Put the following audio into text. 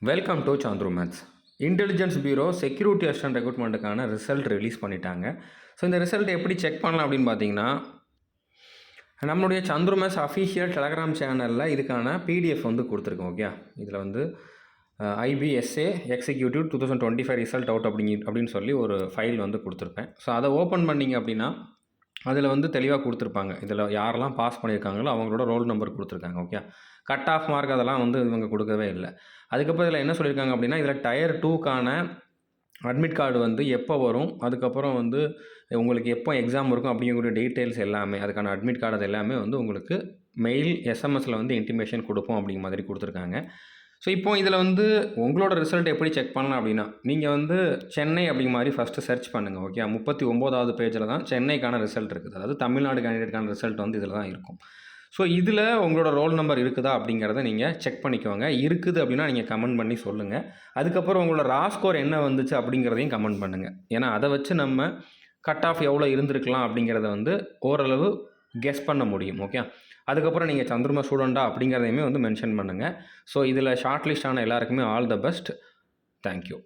Welcome to Chandru maths. Intelligence bureau security assistant ரெக்ரூட்மெண்ட்டுக்கான result release பண்ணிட்டாங்க. So இந்த result எப்படி செக் பண்ணலாம் அப்படின்னு பார்த்தீங்கன்னா, நம்மளுடைய சாந்த்ரு மேத்ஸ் அஃபீஷியல் டெலகிராம் சேனலில் இதுக்கான பிடிஎஃப் வந்து கொடுத்துருக்கோம். ஓகே, இதில் வந்து IBSA எக்ஸிக்யூட்டிவ் 2025 ரிசல்ட் அவுட் அப்படின்னு சொல்லி ஒரு ஃபைல் வந்து கொடுத்துருப்பேன். ஸோ அதை ஓப்பன் பண்ணிங்க அப்படின்னா அதில் வந்து தெளிவாக கொடுத்துருப்பாங்க. இதில் யாரெல்லாம் பாஸ் பண்ணியிருக்காங்களோ அவங்களோட ரோல் நம்பர் கொடுத்துருக்காங்க. ஓகே, கட் ஆஃப் மார்க் அதெல்லாம் வந்து இவங்க கொடுக்கவே இல்லை. அதுக்கப்புறம் இதில் என்ன சொல்லியிருக்காங்க அப்படின்னா, இதில் டயர் 2க்கான அட்மிட் கார்டு வந்து எப்போ வரும், அதுக்கப்புறம் வந்து உங்களுக்கு எப்போ எக்ஸாம் இருக்கும் அப்படிங்கக்கூடிய டீட்டெயில்ஸ் எல்லாமே, அதுக்கான அட்மிட் கார்டு அது எல்லாமே வந்து உங்களுக்கு மெயில் எஸ்எம்எஸில் வந்து இன்டிமேஷன் கொடுப்போம் அப்படிங்கிற மாதிரி கொடுத்துருக்காங்க. ஸோ இப்போ இதில் வந்து உங்களோட ரிசல்ட் எப்படி செக் பண்ணலாம் அப்படின்னா, நீங்கள் வந்து சென்னை அப்படிங்கிற மாதிரி ஃபஸ்ட்டு சர்ச் பண்ணுங்கள். ஓகே, 39வது பேஜில் தான் சென்னைக்கான ரிசல்ட் இருக்குது. அதாவது தமிழ்நாடு கேண்டிடேட்கான ரிசல்ட் வந்து இதில் தான் இருக்கும். ஸோ இதில் உங்களோட ரோல் நம்பர் இருக்குதா அப்படிங்கிறத நீங்கள் செக் பண்ணிக்கோங்க. இருக்குது அப்படின்னா நீங்கள் கமெண்ட் பண்ணி சொல்லுங்கள். அதுக்கப்புறம் உங்களோட ரா ஸ்கோர் என்ன வந்துச்சு அப்படிங்கிறதையும் கமெண்ட் பண்ணுங்கள். ஏன்னா அதை வச்சு நம்ம கட் ஆஃப் எவ்வளோ இருந்திருக்கலாம் அப்படிங்கிறத வந்து ஓரளவு கெஸ் பண்ண முடியும். ஓகே, அதுக்கப்புறம் நீங்கள் சந்திரமா ஸ்டூடெண்ட்டா அப்படிங்கிறதையுமே வந்து மென்ஷன் பண்ணுங்கள். ஸோ இதில் ஷார்ட் லிஸ்ட் ஆன எல்லாருக்குமே ஆல் த பெஸ்ட். தேங்க்யூ.